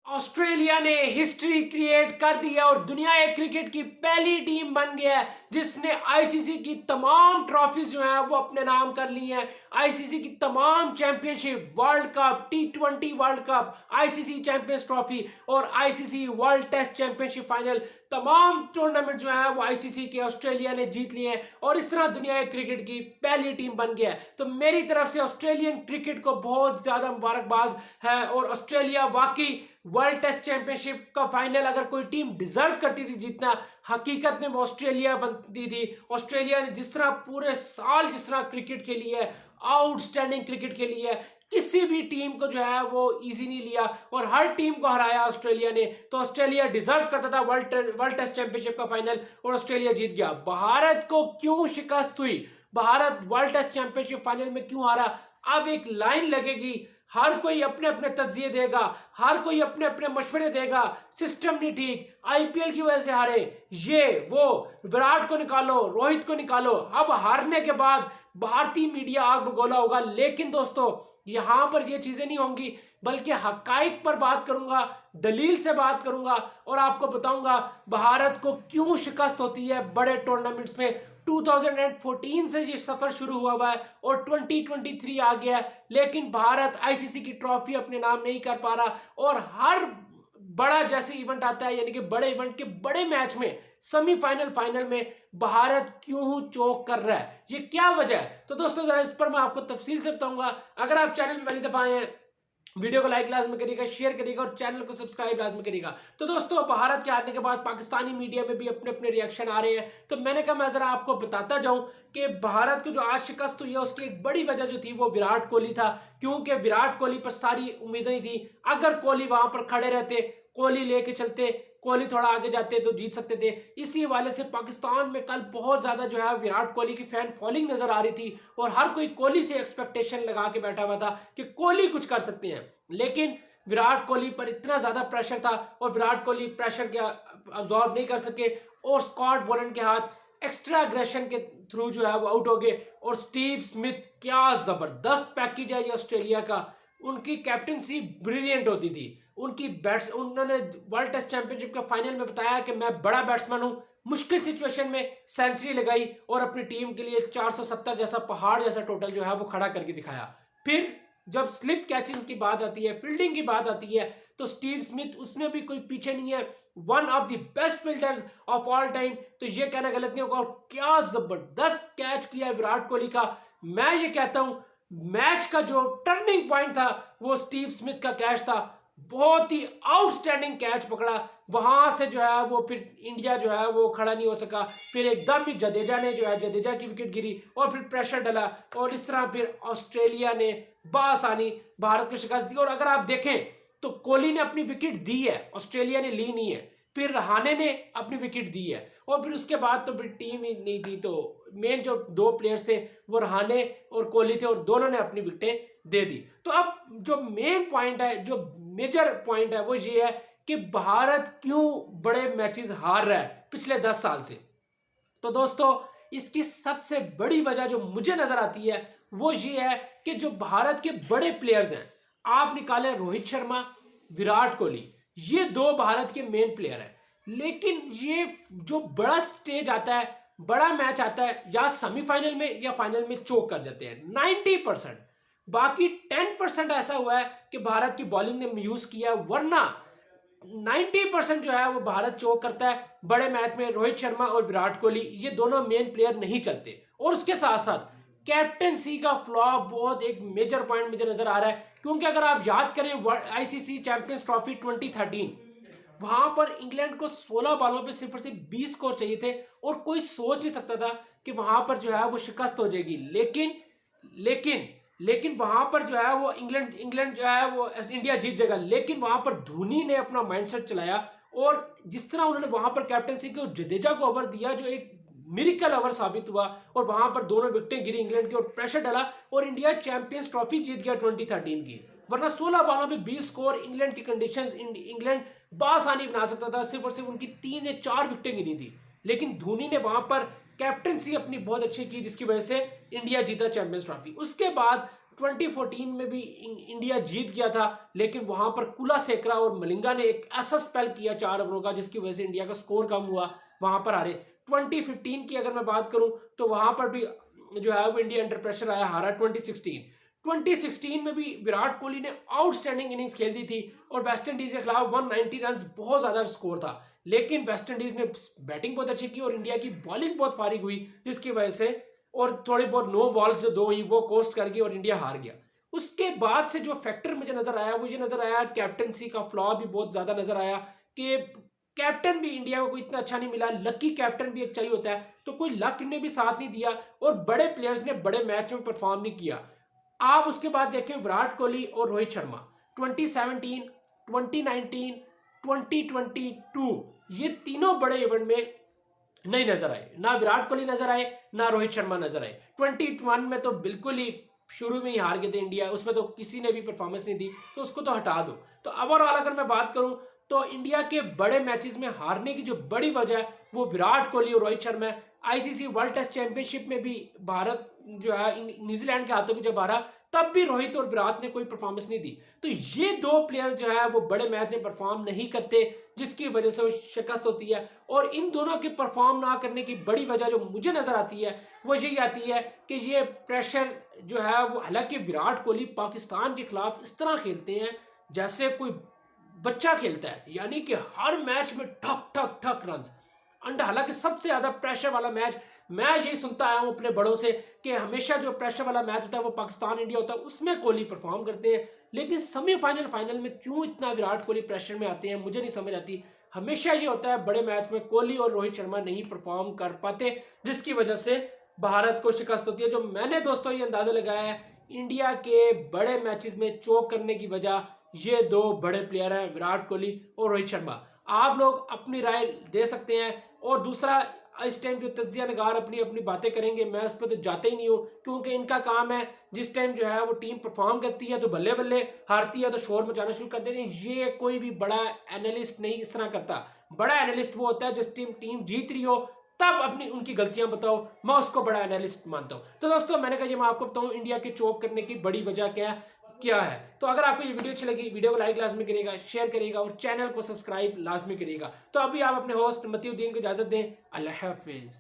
Australia ने history create कर दी है और दुनिया क्रिकेट की पहली टीम बन गया है जिसने आईसीसी की तमाम ट्रॉफीज जो है वो अपने नाम कर ली हैं। आईसीसी की तमाम चैंपियनशिप, वर्ल्ड कप, टी20 world cup, ICC champions trophy और ICC world test championship final, तमाम टूर्नामेंट जो है वो आईसीसी के ऑस्ट्रेलिया ने जीत लिए हैं और इस तरह दुनिया क्रिकेट की पहली टीम बन गया है। तो मेरी तरफ से ऑस्ट्रेलियन क्रिकेट को बहुत ज्यादा मुबारकबाद है और ऑस्ट्रेलिया वाकई वर्ल्ड टेस्ट चैंपियनशिप का फाइनल अगर कोई टीम डिजर्व करती थी जीतना, हकीकत में वो ऑस्ट्रेलिया बनती थी। ऑस्ट्रेलिया ने जिस तरह पूरे साल जिस तरह क्रिकेट खेली है, आउटस्टैंडिंग क्रिकेट खेली है, किसी भी टीम को जो है वो इजी नहीं लिया और हर टीम को हराया ऑस्ट्रेलिया ने। तो ऑस्ट्रेलिया डिजर्व करता था वर्ल्ड टेस्ट चैंपियनशिप का फाइनल और ऑस्ट्रेलिया जीत गया। भारत को क्यों शिकस्त हुई, Bharat world test championship final में क्यों हारा, अब एक लाइन लगेगी। हर कोई अपने अपने तज्जिए देगा, हर कोई अपने अपने मशवरे देगा, सिस्टम नहीं ठीक, आईपीएल की वजह से हारे, ये वो, विराट को निकालो, रोहित को निकालो। अब हारने के बाद भारतीय मीडिया आग बगोला होगा, लेकिन दोस्तों यहां पर ये चीजें नहीं होंगी, बल्कि हकाइक पर बात करूंगा, दलील से बात करूंगा और आपको बताऊंगा भारत को क्यों शिकस्त होती है बड़े टूर्नामेंट्स में। 2014 से ये सफर शुरू हुआ है और 2023 आ गया है, लेकिन भारत आईसीसी की ट्रॉफी अपने नाम नहीं कर पा रहा और हर बड़ा जैसे इवेंट आता है, यानी कि बड़े इवेंट के बड़े मैच में, सेमीफाइनल, फाइनल में भारत क्यों चोक कर रहा है, ये क्या वजह है। तो दोस्तों जरा इस पर मैं आपको तफसील से बताऊंगा। अगर आप चैनल में पहली दफा आए हैं, वीडियो को लाइक लाजमी करिएगा, शेयर करिएगा और चैनल को सब्सक्राइब लाजमी करिएगा। तो दोस्तों भारत के हारने के बाद पाकिस्तानी मीडिया में भी अपने अपने रिएक्शन आ रहे हैं, तो मैंने कहा मैं जरा आपको बताता जाऊं कि भारत को जो आज शिकस्त हुई है उसकी एक बड़ी वजह जो थी वो विराट कोहली था, क्योंकि विराट कोहली पर सारी उम्मीदें थी। अगर कोहली वहां पर खड़े रहते, कोहली लेके चलते, कोहली थोड़ा आगे जाते तो जीत सकते थे। इसी हवाले से पाकिस्तान में कल बहुत ज्यादा जो है विराट कोहली की फैन फॉलोइंग नजर आ रही थी और हर कोई कोहली से एक्सपेक्टेशन लगा के बैठा हुआ था कि कोहली कुछ कर सकते हैं, लेकिन विराट कोहली पर इतना ज्यादा प्रेशर था और विराट कोहली प्रेशर के अब्सॉर्ब नहीं कर सके और स्कॉट बोलन के हाथ एक्स्ट्रा एग्रेशन के थ्रू जो है वो आउट हो गए। और स्टीव स्मिथ, क्या जबरदस्त पैकेज है ये ऑस्ट्रेलिया का, उनकी कैप्टनसी ब्रिलियंट होती थी, उनकी बैट्स, उन्होंने वर्ल्ड टेस्ट चैंपियनशिप के फाइनल में बताया कि मैं बड़ा बैट्समैन हूं, मुश्किल सिचुएशन में सेंचुरी लगाई और अपनी टीम के लिए 470 जैसा पहाड़ जैसा टोटल जो है वो खड़ा करके दिखाया। फिर जब स्लिप कैचिंग की बात आती है, फील्डिंग की बात आती है, तो स्टीव स्मिथ उसमें भी कोई पीछे नहीं है, one of the best fielders of all time. तो ये कहना गलत नहीं होगा। और क्या जबरदस्त कैच किया विराट कोहली का। मैं ये कहता हूं मैच का जो टर्निंग पॉइंट था वो स्टीव स्मिथ का कैच था, बहुत ही आउटस्टैंडिंग कैच पकड़ा। वहां से जो है वो फिर इंडिया जो है वो खड़ा नहीं हो सका, फिर एकदम ही जडेजा ने जो है, जडेजा की विकेट गिरी और फिर प्रेशर डला और इस तरह फिर ऑस्ट्रेलिया ने बासानी भारत को शिकस्त दी। और अगर आप देखें तो कोहली ने अपनी विकेट दी है, ऑस्ट्रेलिया ने ली नहीं है, फिर रहाणे ने अपनी विकेट दी है और फिर उसके बाद तो फिर टीम ही नहीं दी। तो मेन जो दो प्लेयर्स थे वो रहाणे और कोहली थे और दोनों ने अपनी विकेटें दे दी। तो अब जो मेन पॉइंट है, जो मेजर पॉइंट है वो ये है कि भारत क्यों बड़े मैचेस हार रहा है पिछले 10 साल से। तो दोस्तों इसकी सबसे बड़ी वजह जो मुझे नजर आती है वो ये है कि जो भारत के बड़े प्लेयर्स हैं, आप निकालें रोहित शर्मा, विराट कोहली, ये दो भारत के मेन प्लेयर हैं, लेकिन ये जो बड़ा स्टेज आता है, बड़ा मैच आता है, या सेमीफाइनल में या फाइनल में चोक कर जाते हैं 90%। बाकी 10% ऐसा हुआ है कि भारत की बॉलिंग ने यूज किया, वरना 90% जो है वो भारत चोक करता है बड़े मैच में। रोहित शर्मा और विराट कोहली ये दोनों मेन प्लेयर नहीं चलते। और उसके साथ साथ कैप्टनसी का फ्लॉप बहुत एक मेजर पॉइंट मुझे नजर आ रहा है, क्योंकि अगर आप याद करें आईसीसी चैंपियंस ट्रॉफी 2013, वहां पर इंग्लैंड को 16 बॉलों पे सिर्फ और सिर्फ 20 स्कोर चाहिए थे और कोई सोच नहीं सकता था कि वहां पर जो है वो शिकस्त हो जाएगी। लेकिन वहां पर जो है वो इंग्लैंड जो है वो इंडिया जीत जाएगा, लेकिन वहां पर धोनी ने अपना माइंडसेट चलाया और जिस तरह उन्होंने वहां पर कैप्टनसी को जडेजा को ओवर दिया जो एक मिरेकल ओवर साबित हुआ और वहां पर दोनों विकेटें गिरी इंग्लैंड की और प्रेशर डाला और इंडिया चैंपियंस ट्रॉफी जीत गया 2013 की। वरना 16 बॉलों में 20 स्कोर इंग्लैंड की कंडीशंस इंग्लैंड बासानी बना सकता था, सिर्फ और सिर्फ उनकी 3 या 4 विकेटें गिनी थी। लेकिन धोनी ने वहां पर कैप्टनसी अपनी बहुत अच्छी की जिसकी वजह से इंडिया जीता चैंपियंस ट्रॉफी। उसके बाद 2014 में भी इंडिया जीत गया था, लेकिन वहां पर कुलासेकरा और मलिंगा ने एक ऐसा स्पेल किया 4 ओवरों का जिसकी वजह से इंडिया का स्कोर कम हुआ, वहां पर हारे। 2015 की अगर मैं बात करूं तो वहां पर भी जो है वो इंडिया अंडर प्रेशर आया, हारा 2016 में भी विराट कोहली ने आउटस्टैंडिंग इनिंग्स खेल दी थी और वेस्ट इंडीज के खिलाफ 190 रन बहुत ज्यादा स्कोर था, लेकिन वेस्ट इंडीज ने बैटिंग बहुत अच्छी की और इंडिया की बॉलिंग बहुत फारिग हुई, जिसकी वजह से और थोड़ी बहुत नो बॉल्स जो 2 हुई वो कोस्ट कर गई और इंडिया हार गया। उसके बाद से जो फैक्टर मुझे नजर आया वो ये नजर आया, कैप्टनसी का फ्लॉ भी बहुत ज्यादा नजर आया कि कैप्टन भी इंडिया को कोई इतना अच्छा नहीं मिला। लकी कैप्टन भी एक चाहिए होता है, तो कोई लक ने भी साथ नहीं दिया और बड़े प्लेयर्स ने बड़े मैच में परफॉर्म नहीं किया। आप उसके बाद देखें विराट कोहली और रोहित शर्मा 2017, 2019, 2022 ये तीनों बड़े इवेंट में नहीं नजर आए, ना विराट कोहली नजर आए ना रोहित शर्मा नजर आए। 21 में तो बिल्कुल ही शुरू में ही हार गए थे इंडिया, उसमें तो किसी ने भी परफॉर्मेंस नहीं दी, तो उसको तो हटा दो। तो ओवरऑल अगर मैं बात करूं तो इंडिया के बड़े मैचेस में हारने की जो बड़ी वजह है वो विराट कोहली और रोहित शर्मा है। आईसीसी वर्ल्ड टेस्ट चैंपियनशिप में भी भारत जो है न्यूजीलैंड के हाथों में जब हारा तब भी रोहित और विराट ने कोई परफॉर्मेंस नहीं दी। तो ये 2 प्लेयर जो है वो बड़े मैच में परफॉर्म नहीं करते, जिसकी वजह से वो शिकस्त होती है। और इन दोनों के परफॉर्म ना करने की बड़ी वजह जो मुझे नजर आती है वो यही आती है कि ये प्रेशर जो है वो, हालांकि विराट कोहली पाकिस्तान के खिलाफ इस तरह खेलते हैं जैसे कोई बच्चा खेलता है, यानी कि हर मैच में ठक ठक ठक रन अंडा। हालांकि सबसे ज्यादा प्रेशर वाला मैच मैं यही सुनता आया हूं अपने बड़ों से कि हमेशा जो प्रेशर वाला मैच होता है वो पाकिस्तान इंडिया होता है, उसमें कोहली परफॉर्म करते हैं। लेकिन सेमीफाइनल फाइनल में क्यों इतना विराट कोहली प्रेशर में आते हैं मुझे नहीं समझ आती। हमेशा ये होता है बड़े मैच में कोहली और रोहित शर्मा नहीं परफॉर्म कर पाते, जिसकी वजह से भारत को शिकस्त होती है। जो मैंने दोस्तों ये अंदाजा लगाया है, इंडिया के बड़े मैचेस में चोक करने की वजह ये 2 बड़े प्लेयर हैं, विराट कोहली और रोहित शर्मा। आप लोग अपनी राय दे सकते हैं। और दूसरा, इस टाइम जो तज्जिया नगार अपनी अपनी बातें करेंगे, मैं उस पर तो जाते ही नहीं हूँ, क्योंकि इनका काम है जिस टाइम जो है वो टीम परफॉर्म करती है तो बल्ले बल्ले, हारती है तो शोर मचाना शुरू कर देते हैं। ये कोई भी बड़ा एनालिस्ट नहीं इस तरह करता। बड़ा एनालिस्ट वो होता है जिस टीम जीत रही हो तब अपनी उनकी गलतियां बताओ, मैं उसको बड़ा एनालिस्ट मानता हूं। तो दोस्तों मैंने कहा ये मैं आपको बताऊं इंडिया के चोक करने की बड़ी वजह क्या है। तो अगर आपको ये वीडियो अच्छी लगी, वीडियो को लाइक लाजमी करिएगा, शेयर करिएगा और चैनल को सब्सक्राइब लाजमी करिएगा। तो अभी आप अपने होस्ट मतीउद्दीन को इजाजत दें। अल्लाह हाफिज।